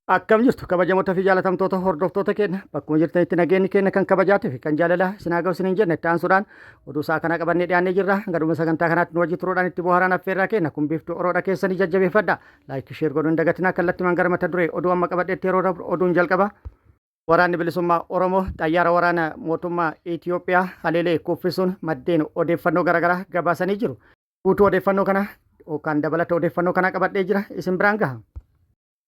Akkam jirtu kabajamoota fi jaalatamtoota hordoftoota keenya bakkuma jirtanitti nageenyi keenya kan kabajaatii fi kan jaalalaa isin haa ga'u isin hin jenne taansuudhaan oduu isaa kana qabannee dhiyaannee jirra. Gaduma sagantaa kanaatti nu wajji turuudhaan itti bohaaraan affeerraa keenya kun biiftuu oroodha keessanii jajjabeeffadha. Laayik sheer godhuun hin dagatinaa kallattii gara mata duree oduu amma qabadheetti yeroo darbu oduun jalqaba. Waraanni bilisummaa Oromoo xayyaara waraana mootummaa Itoophiyaa haleelee kuffisuun maddeen odeeffannoo garaagaraa gabaasanii jiru. Guutuu odeeffannoo kana yookaan dabalata odeeffannoo kana qabadhee jira isin biraan gaha.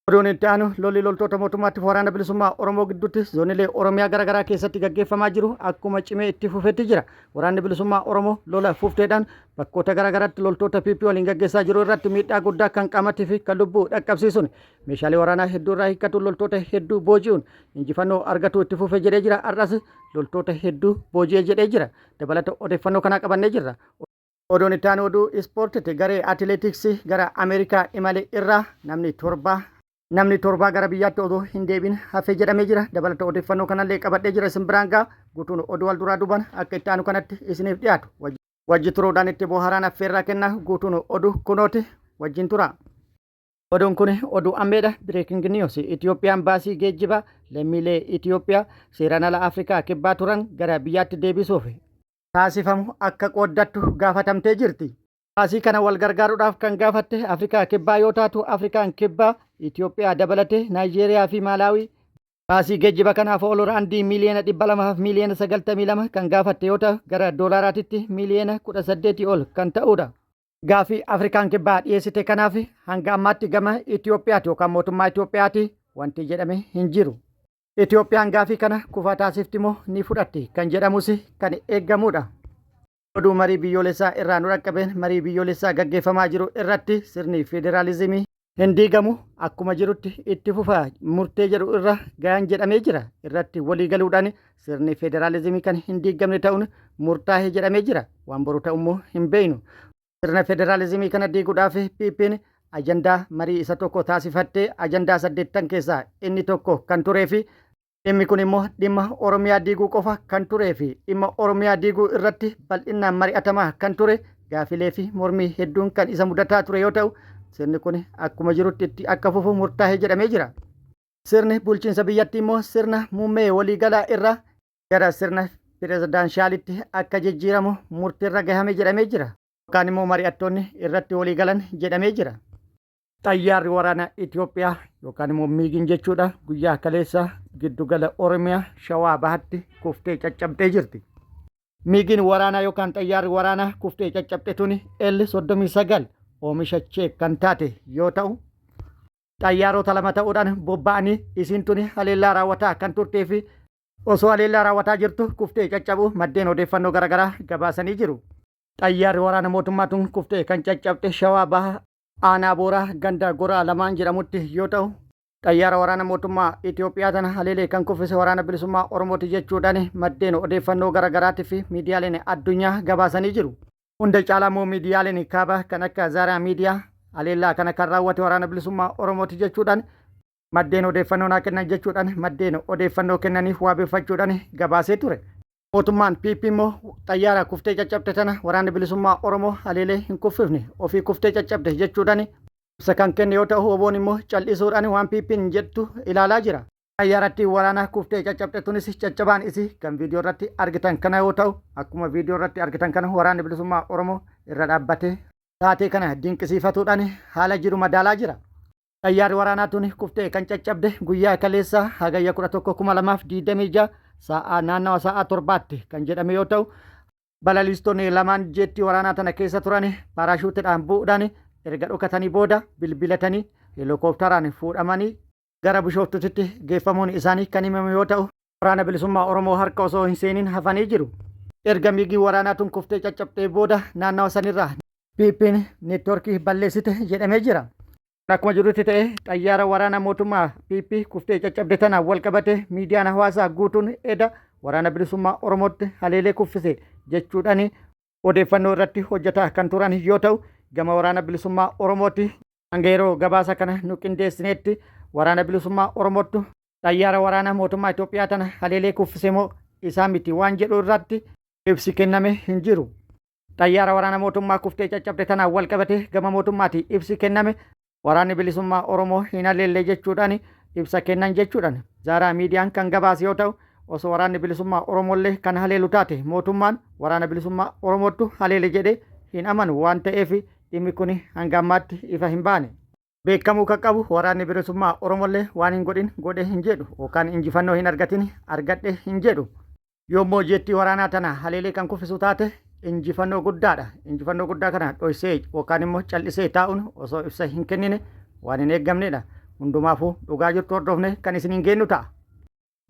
Oduun itti aanu lolli loltoota mootummaatti waraana bilisummaa Oromoo gidduutti zoonilee Oromiyaa garaagaraa keessatti gaggeeffamaa jiru akkuma cimee itti fufetti jira. Waraanni bilisummaa Oromoo lola fufteedhaan bakkoota garaagaraatti loltoota PP waliin gaggeessaa jiru irratti miidhaa guddaa kan qaamattii fi kan lubbuu dhaqqabsiisuun meeshaalee waraanaa hedduu irraa hiikkatu loltoota hedduu booji'uun injifannoo argatu itti fufee jedhee jira. Har'as loltoota hedduu booji'ee jedhee jira. Dabalata odeeffannoo kanaa qabannee jirra. Oduun itti aanu oduu ispoortiiti. Garee atileetiksii gara Ameerikaa imale irraa namni torba gara biyyaatti oduu hin deebiin hafee jedhamee jira. Dabalata odeeffannoo kanallee qabadhee jira isin biraan ga'a. Guutuun oduu wal duraa duuban akka itti aanu kanatti isiniif dhiyaatu. Wajji turuudhaan itti bohaaraan affeerraa kenna. Guutuun oduu kunooti wajjin tura. Oduun kun oduu ammeedha. Breaking news Itoophiyaan baasii geejjibaa lammiilee Itoophiyaa seeraan ala Afrikaa kibbaa turan gara biyyaatti deebisuuf taasifamu akka qooddattu gaafatamtee jirti. Baasii kana wal gargaaruudhaaf kan gaafatte Afrikaa kibbaa yoo taatu Afrikaan kibbaa Itoophiyaa dabalatee Naayijeeriyaa fi Maalaawii baasii geejjiba kanaaf oolu raandii miliyoona 200 fi miliyoona 92 kan gaafatte yoo ta'u gara doolaaraatitti miliyoona 18 ol kan ta'udha. Gaafii Afrikaan kibbaa dhiyeessite kanaaf hanga ammaatti gama Itoophiyaati yookaan mootummaa Itoophiyaati wanti jedhame hin jiru. Itoophiyaan gaafii kana kufaa taasifti moo ni fudhatti kan jedhamus kan eeggamudha. Oduu marii biyyoolessaa irraa nu dhaqqabeen marii biyyoolessaa gaggeeffamaa jiru irratti sirni federaalizimii hin diigamu akkuma jirutti itti fufaa murtee jedhu irra gahan jedhamee jira. Irratti walii galuudhaan sirni federaalizimii kan hin diigamne ta'uun murtaa'ee jedhamee jira. Waan boru ta'ummoo hin beeknu. Sirna federaalizimii kana diiguudhaaf PP'n ajandaa marii isa tokko taasifattee ajandaa 8 keessaa inni tokko kan turee fi dhimmi kun immoo dhimma Oromiyaa diiguu qofa kan turee fi dhimma Oromiyaa diiguu irratti bal'inaan mari'atamaa kan ture gaafilee fi mormii hedduun kan isa mudataa ture yoo ta'u sirni kun akkuma jirutti itti akka fufu murtaa'ee jedhamee jira. Sirni bulchiinsa biyyattii immoo sirna muummee waliigalaa irraa gara sirna pirezidanshaalitti akka jijjiiramu murtiirra gahamee jedhamee jira. Yookaan immoo mari'attoonni irratti waliigalan jedhamee jira. Xayyaarri waraana Itoophiyaa yookaan immoo miigiin jechuudha guyyaa kaleessa giddugala Oromiyaa Shawaa Bahaatti kuftee caccabdee jirti. Miigiin waraanaa yookaan xayyaarri waraanaa kuftee caccabde tuni L39 oomisha Cheek kan taate yoo ta'u xayyaarota lama ta'uudhaan bobba'anii isiin tuni haleellaa raawwataa kan turtee fi osoo haleellaa raawwataa jirtu kuftee caccabu maddeen odeeffannoo garaagaraa gabaasanii jiru. Xayyaarri waraana mootummaa tun kuftee kan caccabde Shawaa Bahaa aanaa booraa ganda goraa lamaan jedhamutti yoo ta'u xayyaara waraana mootummaa Itoophiyaa tana haleelee kan kuffise waraana bilisummaa Oromooti jechuudhaan maddeen odeeffannoo garaagaraatii fi miidiyaaleen addunyaa gabaasanii jiru. Hunda caalaa immoo miidiyaaleen kaabaa kan akka Zaaraa miidiyaa haleellaa kana kan raawwate waraana bilisummaa Oromooti jechuudhaan maddeen odeeffannoo naa kennan jechuudhaan maddeen odeeffannoo kennaniif waabeffachuudhaan gabaasee ture. Mootummaan PP immoo xayyaara kuftee caccabde tana waraanni bilisummaa Oromoo haleelee hin kuffifne ofii kuftee caccabde jechuudhaan ibsa kan kenne yoo ta'u oboon immoo cal'isuudhaan waan PP'n jettu ilaalaa jira. Xayyaaratti waraana kuftee caccabde tunis caccabaan isii kan viidiyoo irratti argitan kana yoo ta'u akkuma viidiyoo irratti argitan kana waraanni bilisummaa Oromoo irra dhaabbatee taatee kana dinqisiifatuudhaan haala jiru madaalaa jira. Xayyaarri waraanaa tuni kuftee kan caccabde guyyaa kaleessa hagayya 11 2026 naannawa sa'a 7tti kan jedhame yoo ta'u balaliistonni lamaan jeetti waraanaa tana keessa turan paaraashuutiidhaan bu'uudhaan erga dhokatanii booda bilbilatanii heelikooptaraan fuudhamanii gara bishooftuutti geeffamuun isaanii kan himame yoo ta'u waraana bilisummaa Oromoo harka osoo hin seeniin hafanii jiru. Erga miigii waraanaa tun kuftee caccabdee booda naannawa sanirraa PP'n neetwoorkii balleessite jedhamee jira. Akkuma jirutti ta'e xayyaara waraana mootummaa PP kuftee caccabde tanaan wal qabate miidiyaan hawaasaa guutuun eda waraana bilisummaa Oromootti haleelee kuffise jechuudhaan odeeffannoo irratti hojjetaa kan turan yoo ta'u gama waraana bilisummaa Oromootti hanga yeroo gabaasa kana nu qindeessineetti waraana bilisummaa Oromootti xayyaara waraana mootummaa Itoophiyaa tana haleelee kuffise moo isaa miti waan jedhu irratti ibsi kenname hin jiru. Xayyaara waraana mootummaa kuftee caccabde tanaan wal qabate gama mootummaatti ibsi kenname waraanni bilisummaa Oromoo hin haleellee jechuudhaan ibsa kennan jechuudhaan Zaaraa miidiyaan kan gabaase yoo ta'u, osoo waraanni bilisummaa Oromollee kan haleelu taate mootummaan waraana bilisummaa Oromootu haleele jedhee hin amanu waan ta'eef dhimmi kun hanga ammaatti ifa hin baane. Beekamuu kan qabu waraanni bilisummaa Oromollee waan hin godhin godhe hin jedhu yookaan injifannoo hin argatin argadhe hin jedhu. Yommuu jeetti waraanaa tana haleelee kan kuffisu taate injifannoo guddaadha. Injifannoo guddaa kana dhoysee yookaan immoo callisee taa'uun osoo ibsa hin kennine waan hin eeggamnedha. Hundumaafuu dhugaa jirtu hordofne kan isin hin geenyu ta'a.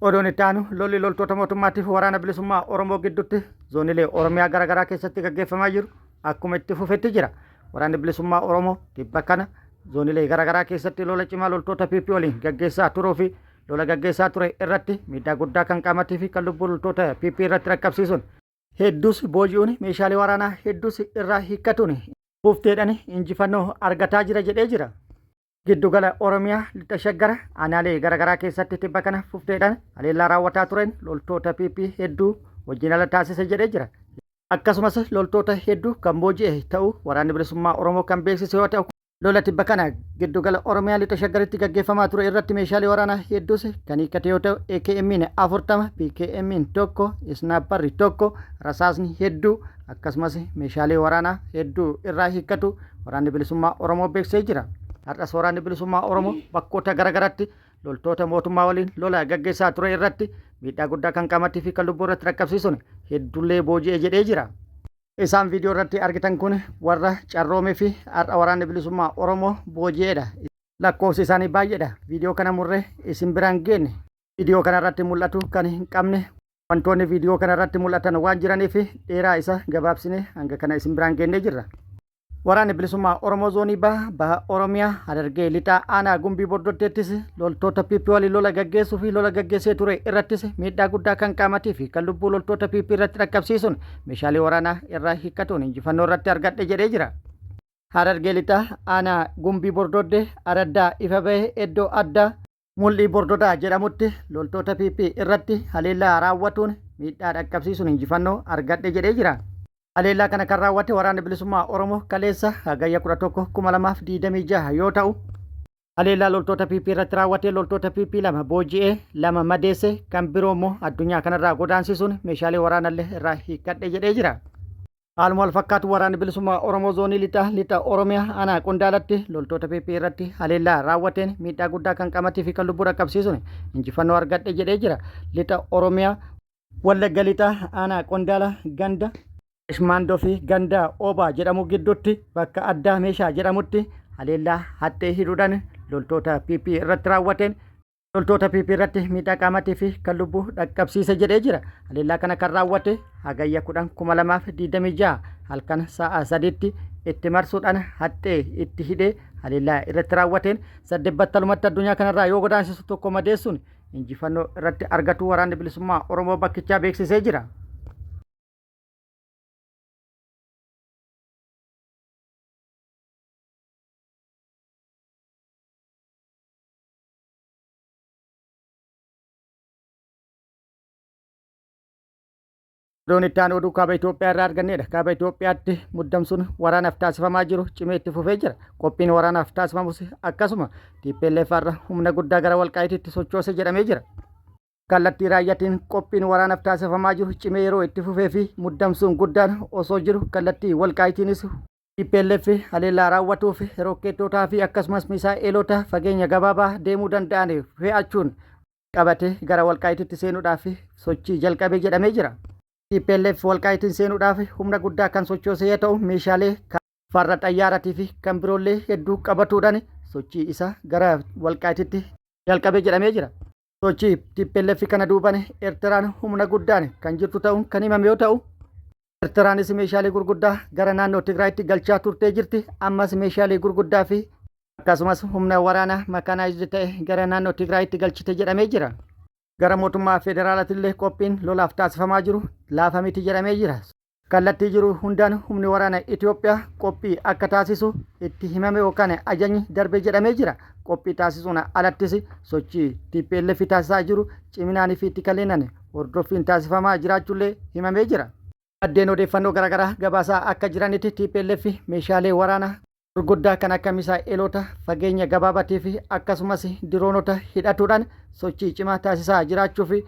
Oduun itti aanu lolli loltoota mootummaatiif waraana bilisummaa Oromoo gidduutti zoonilee Oromiyaa garaagaraa keessatti gaggeeffamaa jiru akkuma itti fufetti jira. Waraanni bilisummaa Oromoo tibba kana zoonilee garaagaraa keessatti lola cimaa loltoota PP waliin gaggeessaa turuu fi lola gaggeessaa ture irratti miidhaa guddaa kan qaamattii fi kan lubbuu loltoota PP irratti rakkabsiisuun hedduus booji'uun meeshaalee waraanaa hedduus irraa hiikkatuun buufteedhaan injifannoo argataa jira jedhee jira. Giddugala Oromiyaa lixa shaggara aanaalee garaagaraa keessatti tibba kana buufteedhaan haleellaa raawwataa turen loltoota PP hedduu wajjin ala taasise jedhee jira. Akkasumas loltoota hedduu kan booji'e ta'uu waraanni bilisummaa Oromoo kan beeksise yoo ta'u, lola tibba kana giddugala Oromiyaa lixa shaggaritti gaggeeffamaa ture irratti meeshaalee waraanaa hedduus kan hiikkate yoo ta'u, AKM'n 40, PKM'n 1, Snaapparri 1, rasaasni hedduu akkasumas meeshaalee waraanaa hedduu irraa hiikkatu waraanni bilisummaa Oromoo beeksisee jira. Har'as waraanni bilisummaa Oromoo bakkoota garaagaraatti loltoota mootummaa waliin lola gaggeessaa ture irratti miidhaa guddaa kan qaamattii fi kan lubbuu irratti rakkabsiisuun hedduullee booji'e jedhee jira. Isaan viidiyoo irratti argitan kun warra carroomee fi har'a waraanni bilisummaa Oromoo booji'eedha. Lakkoofsi isaanii baay'eedha. Viidiyoo kana murree isin biraan geenne. Viidiyoo kana irratti mul'atu kan hin qabne wantoonni viidiyoo kana irratti mul'atan waan jiraniif dheeraa isa gabaabsine hanga kana isin biraan geennee jirra. Waraanni bilisummaa Oromoo zoonii baha Oromiyaa Harargee lixaa aanaa Gumbii Bordoddeettis loltoota PP waliin lola gaggeessuu fi lola gaggeessee ture irrattis miidhaa guddaa kan qaamattii fi kan lubbuu loltoota PP irratti rakkabsiisuun meeshaalee waraanaa irraa hiikkatuun injifannoo irratti argadhe jedhee jira. Harargee lixaa aanaa Gumbii Bordoddee Araddaa ifa bahee iddoo addaa Mul'ii Bordodaa jedhamutti loltoota PP irratti haleellaa raawwatuun miidhaa dhaqqabsiisuun injifannoo argadhe jedhee jira. Haleellaa kana kan raawwate waraanni bilisummaa Oromoo kaleessa hagayya 11 2026 yoo ta'u, haleellaa loltoota PP irratti raawwate loltoota PP 2 booji'ee 2 madeesse kan biroo immoo addunyaa kanarraa godaansisuun meeshaalee waraanallee irraa hiikkadhe jedhee jira. Haaluma wal fakkaatu waraanni bilisummaa Oromoo zoonii lixa Oromiyaa aanaa Qondaalatti loltoota PP irratti haleellaa raawwateen miidhaa guddaa kan qaamattii fi kan lubbuu dhaqqabsiisuun injifannoo argadhe jedhee jira. Lixa Oromiyaa Wallagga lixaa aanaa Qondaala ganda Ishmaandoo fi ganda Obaa jedhamu gidduutti bakka addaa meeshaa jedhamutti haleellaa hattee hidhuudhaan loltoota PP irratti raawwateen loltoota PP irratti miidhaa qaamattii fi kan lubbuu dhaqqabsiise jedhee jira. Haleellaa kana kan raawwate hagayya 10 2026 halkan sa'a 3tti itti marsuudhaan hattee itti hidhee haleellaa irratti raawwateen 8 battalumatti addunyaa kanarraa yoo godaansisu tokko madeessuun injifannoo irratti argatu waraanni bilisummaa Oromoo bakkichaa beeksisee jira. Oduun itti aanu oduu kaaba Itoophiyaa irraa argannedha. Kaaba Itoophiyaatti muddamsuun waraanaaf taasifamaa jiru cimee itti fufee jira. Qophiin waraanaaf taasifamus akkasuma TPLF irra humna guddaa gara Walqaayitiitti sochoose jedhamee jira. Kallattii raayyaatiin qophiin waraanaaf taasifamaa jiru cimee yeroo itti fufee fi muddamsuun guddaan osoo jiru kallattii Walqaayitiinis TPLF haleellaa raawwatuuf rokkeettootaa fi akkasumas misaa'eelota fageenya gabaabaa deemuu danda'an fe'achuun qabate gara Walqaayitiitti seenuudhaaf sochii jalqabee jedhamee jira. TPLF Walqaayitiin seenuudhaaf humna guddaa kan sochoose yoo ta'u, meeshaalee farra xayyaaraatii fi kan biroollee hedduu qabatuudhaan sochii isaa gara Walqaayitiitti jalqabee jedhamee jira. Sochii TPLF kana duubaan Eertiraan humna guddaan kan jirtu ta'uun kan himame yoo ta'u, Eertiraanis meeshaalee gurguddaa gara naannoo Tigraayitti galchaa turtee jirti. Ammas meeshaalee gurguddaa fi akkasumas humna waraanaa makaanaayizd ta'e gara naannoo Tigraayitti galchite jedhamee jira. Gara mootummaa federaalatillee qophiin lolaaf taasifamaa jiru laafa miti jedhamee jira. Kallattii jiru hundaan humni waraana Itoophiyaa qophii akka taasisu itti himame yookaan ajajni darbee jedhamee jira. Qophii taasisuun alattis sochii TPLF taasisaa jiru ciminaan fi itti kalleenan hordoffiin taasifamaa jiraachuullee himamee jira. Maddeen odeeffannoo garaagaraa gabaasaa akka jiranitti TPLF meeshaalee waraanaa gurguddaa kan akka misaa'eelota fageenya gabaabaatii fi akkasumas diroonota hidhatuudhaan sochii cimaa taasisaa jiraachuu fi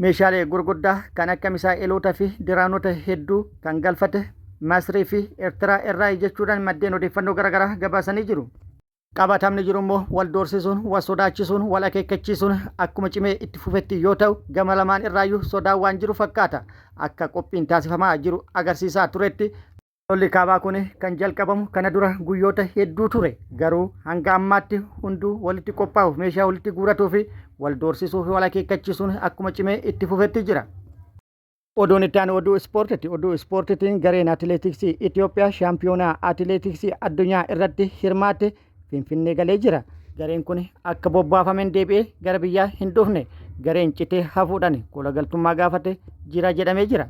meeshaalee gurguddaa kan akka misaa'eelota fi diraanota hedduu kan galfate Masrii fi Eertiraa irraa jechuudhaan maddeen odeeffannoo garaagaraa gabaasanii jiru. Qabatamni jiru immoo wal doorsisuun, wal sodaachisuun, wal akeekkachiisuun akkuma cimee itti fufetti yoo ta'u gama lamaan irraayyuu sodaan waan jiru fakkaata. Akka qophiin taasifamaa jiru agarsiisaa turetti lolli kaabaa kun kan jalqabamu kana dura guyyoota hedduu ture. Garuu hanga ammaatti hunduu walitti qophaa'uuf meeshaa walitti guuratuu fi wal doorsisuu fi wal akeekkachiisuun akkuma cimee itti fufetti jira. Oduun itti aanu oduu ispoortiiti. Oduu ispoortiitiin gareen atileetiksii Itoophiyaa shaampiyoonaa atileetiksii addunyaa irratti hirmaate Finfinnee galee jira. Gareen kun akka bobbaafameen deebi'ee gara biyyaa hin dhufne gareen citee hafuudhaan kola galtummaa gaafate jira jedhamee jira.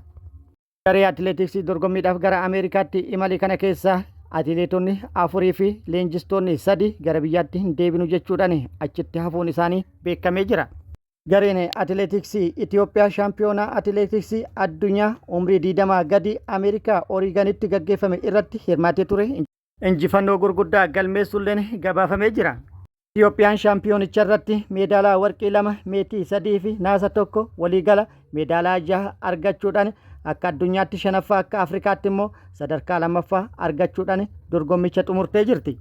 Garee atileetiksii dorgommiidhaaf gara Ameerikaatti imali kana keessaa atileetonni 4 fi leenjistoonni 3 gara biyyaatti hin deebinu jechuudhaan achitti hafuun isaanii beekamee jira. Gareen atileetiksii Itoophiyaa shaampiyoonaa atileetiksii addunyaa umrii 20 gadi Ameerikaa Ooriganitti gaggeeffame irratti hirmaatee ture. Injifannoo gurguddaa galmeessuulleen gabaafamee jira. Itoophiyaan shaampiyoonicha irratti meedaalaa warqii 2, meetii 3 fi naasa 1 waliigala meedaalaa 6 argachuudhaan akka addunyaatti 5ffaa akka Afrikaatti immoo sadarkaa 2ffaa argachuudhaan dorgommicha xumurtee jirti.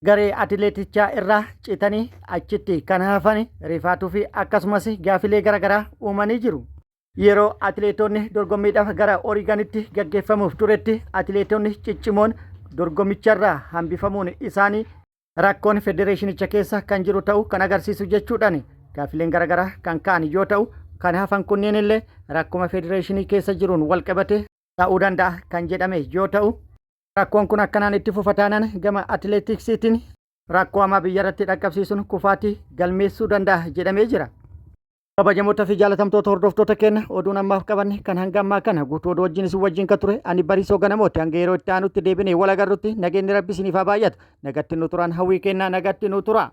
Garee atileetichaa irraa citanii achitti kan hafan rifaatuu fi akkasumas gaafilee garaagaraa uumanii jiru. Yeroo atileetonni dorgommiidhaaf gara Ooriganitti gaggeeffamuuf turetti atileetonni ciccimoon dorgommicharraa hambifamuun isaanii rakkoon federeeshinicha keessa kan jiru ta'uu kan agarsiisu jechuudhaan gaafileen garaagaraa kan ka'an yoo ta'u kan hafan kunneen illee rakkuma federeeshinii keessa jiruun wal qabate ta'uu danda'a kan jedhame yoo ta'u. Rakkoon kun akkanaan itti fufataanan gama atileetiksiitiin rakkoo hamaa biyya irratti dhaqqabsiisuun kufaatii galmeessuu danda'a jedhamee jira. Kabajamoota fi jaalatamtoota hordoftoota keenya oduun ammaaf qabanne kan hanga ammaa kana guutuu oduu wajjin isin wajjin kan ture ani Bariisoo Ganamooti. Hanga yeroo itti aanutti deebinee wal agarrutti nageenyi Rabbi isiniif haa baay'atu. Nagatti nu turaan hawwii kennaa nagatti nu tura.